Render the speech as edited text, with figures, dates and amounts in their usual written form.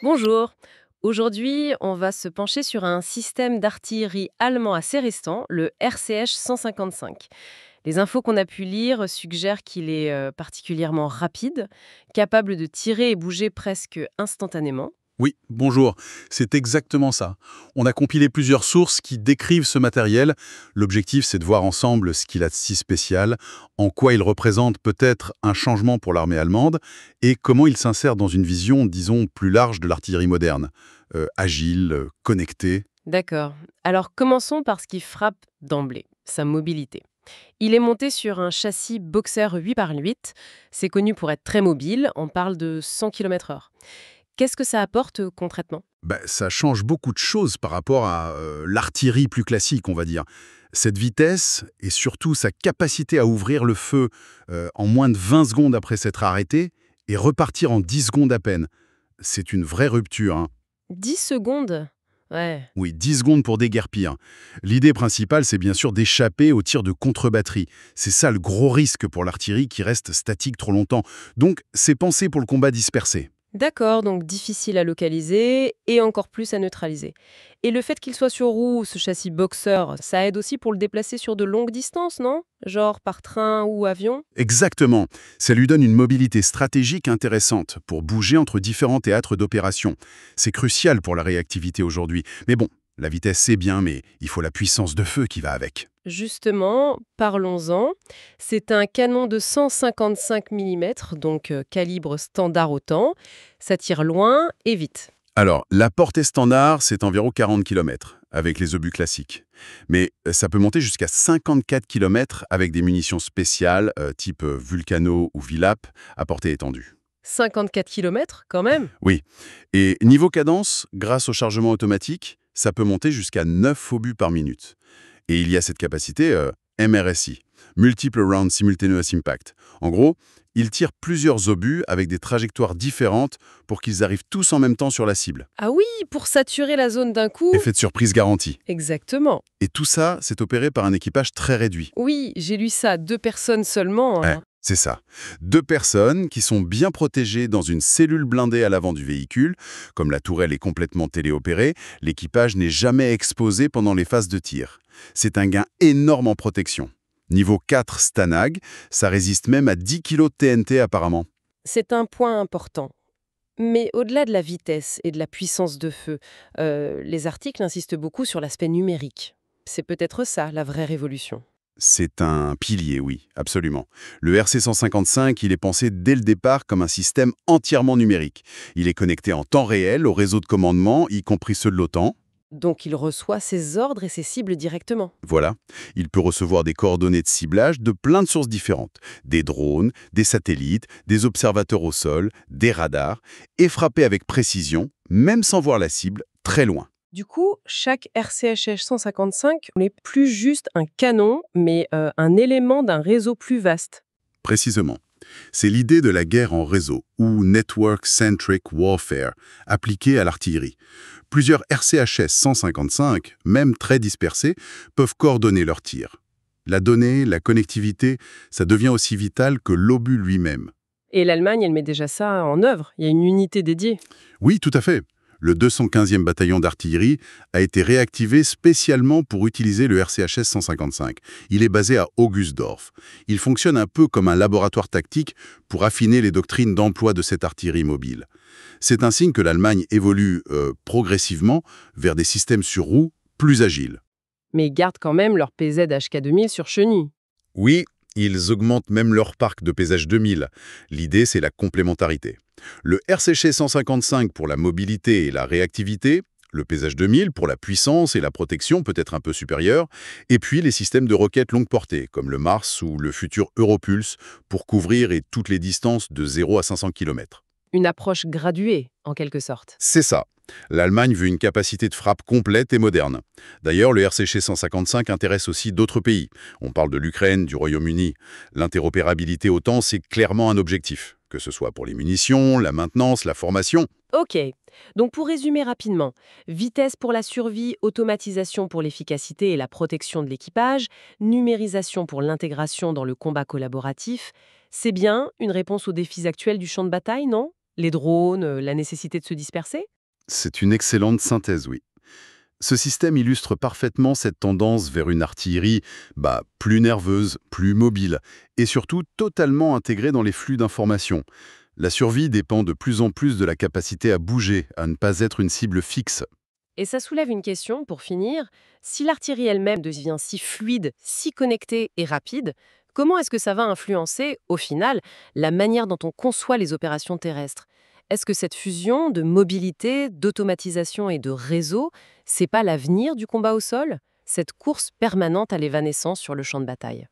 Bonjour. Aujourd'hui, on va se pencher sur un système d'artillerie allemand assez récent, le RCH 155. Les infos qu'on a pu lire suggèrent qu'il est particulièrement rapide, capable de tirer et bouger presque instantanément. Oui, bonjour, c'est exactement ça. On a compilé plusieurs sources qui décrivent ce matériel. L'objectif, c'est de voir ensemble ce qu'il a de si spécial, en quoi il représente peut-être un changement pour l'armée allemande, et comment il s'insère dans une vision, disons, plus large de l'artillerie moderne. Agile, connectée. D'accord. Alors commençons par ce qui frappe d'emblée, sa mobilité. Il est monté sur un châssis Boxer 8x8. C'est connu pour être très mobile, on parle de 100 km/h. Qu'est-ce que ça apporte concrètement? Ça change beaucoup de choses par rapport à l'artillerie plus classique, on va dire. Cette vitesse et surtout sa capacité à ouvrir le feu en moins de 20 secondes après s'être arrêté et repartir en 10 secondes à peine. C'est une vraie rupture, hein. 10 secondes. Ouais. Oui, 10 secondes pour déguerpir. L'idée principale, c'est bien sûr d'échapper aux tirs de contre-batterie. C'est ça le gros risque pour l'artillerie qui reste statique trop longtemps. Donc, c'est pensé pour le combat dispersé. D'accord, donc difficile à localiser et encore plus à neutraliser. Et le fait qu'il soit sur roue, ce châssis Boxer, ça aide aussi pour le déplacer sur de longues distances, non? Genre par train ou avion? Exactement. Ça lui donne une mobilité stratégique intéressante pour bouger entre différents théâtres d'opération. C'est crucial pour la réactivité aujourd'hui. Mais bon, la vitesse c'est bien, mais il faut la puissance de feu qui va avec. Justement, parlons-en. C'est un canon de 155 mm, donc calibre standard autant. Ça tire loin et vite. Alors, la portée standard, c'est environ 40 km, avec les obus classiques. Mais ça peut monter jusqu'à 54 km avec des munitions spéciales, type Vulcano ou Vilap, à portée étendue. 54 km quand même? Oui. Et niveau cadence, grâce au chargement automatique, ça peut monter jusqu'à 9 obus par minute. Et il y a cette capacité MRSI, Multiple Round Simultaneous Impact. En gros, il tire plusieurs obus avec des trajectoires différentes pour qu'ils arrivent tous en même temps sur la cible. Ah oui, pour saturer la zone d'un coup? Effet de surprise garanti. Exactement. Et tout ça, c'est opéré par un équipage très réduit. Oui, j'ai lu ça, 2 personnes seulement, Ouais, hein. c'est ça. 2 personnes qui sont bien protégées dans une cellule blindée à l'avant du véhicule. Comme la tourelle est complètement téléopérée, l'équipage n'est jamais exposé pendant les phases de tir. C'est un gain énorme en protection. Niveau 4 Stanag, ça résiste même à 10 kg de TNT apparemment. C'est un point important. Mais au-delà de la vitesse et de la puissance de feu, les articles insistent beaucoup sur l'aspect numérique. C'est peut-être ça, la vraie révolution. C'est un pilier, oui, absolument. Le RC155, il est pensé dès le départ comme un système entièrement numérique. Il est connecté en temps réel au réseau de commandement, y compris ceux de l'OTAN. Donc il reçoit ses ordres et ses cibles directement. Voilà, il peut recevoir des coordonnées de ciblage de plein de sources différentes. Des drones, des satellites, des observateurs au sol, des radars, et frapper avec précision, même sans voir la cible, très loin. Du coup, chaque RCHH 155 n'est plus juste un canon, mais un élément d'un réseau plus vaste. Précisément. C'est l'idée de la guerre en réseau, ou Network-Centric Warfare, appliquée à l'artillerie. Plusieurs RCHS 155, même très dispersés, peuvent coordonner leurs tirs. La donnée, la connectivité, ça devient aussi vital que l'obus lui-même. Et l'Allemagne, elle met déjà ça en œuvre. Il y a une unité dédiée. Oui, tout à fait. Le 215e bataillon d'artillerie a été réactivé spécialement pour utiliser le RCHS 155. Il est basé à Augustdorf. Il fonctionne un peu comme un laboratoire tactique pour affiner les doctrines d'emploi de cette artillerie mobile. C'est un signe que l'Allemagne évolue progressivement vers des systèmes sur roues plus agiles. Mais ils gardent quand même leur PZ HK2000 sur chenille. Oui, ils augmentent même leur parc de pesage 2000. L'idée, c'est la complémentarité. Le RCG 155 pour la mobilité et la réactivité, le pesage 2000 pour la puissance et la protection peut-être un peu supérieure, et puis les systèmes de roquettes longue portée, comme le Mars ou le futur Europulse, pour couvrir et toutes les distances de 0 à 500 km. Une approche graduée, en quelque sorte. C'est ça. L'Allemagne veut une capacité de frappe complète et moderne. D'ailleurs, le RCG 155 intéresse aussi d'autres pays. On parle de l'Ukraine, du Royaume-Uni. L'interopérabilité OTAN, c'est clairement un objectif, que ce soit pour les munitions, la maintenance, la formation. Ok. Donc pour résumer rapidement, vitesse pour la survie, automatisation pour l'efficacité et la protection de l'équipage, numérisation pour l'intégration dans le combat collaboratif, c'est bien une réponse aux défis actuels du champ de bataille, non? Les drones, la nécessité de se disperser? C'est une excellente synthèse, oui. Ce système illustre parfaitement cette tendance vers une artillerie plus nerveuse, plus mobile, et surtout totalement intégrée dans les flux d'informations. La survie dépend de plus en plus de la capacité à bouger, à ne pas être une cible fixe. Et ça soulève une question, pour finir. Si l'artillerie elle-même devient si fluide, si connectée et rapide, comment est-ce que ça va influencer, au final, la manière dont on conçoit les opérations terrestres? Est-ce que cette fusion de mobilité, d'automatisation et de réseau, c'est pas l'avenir du combat au sol? Cette course permanente à l'évanescence sur le champ de bataille.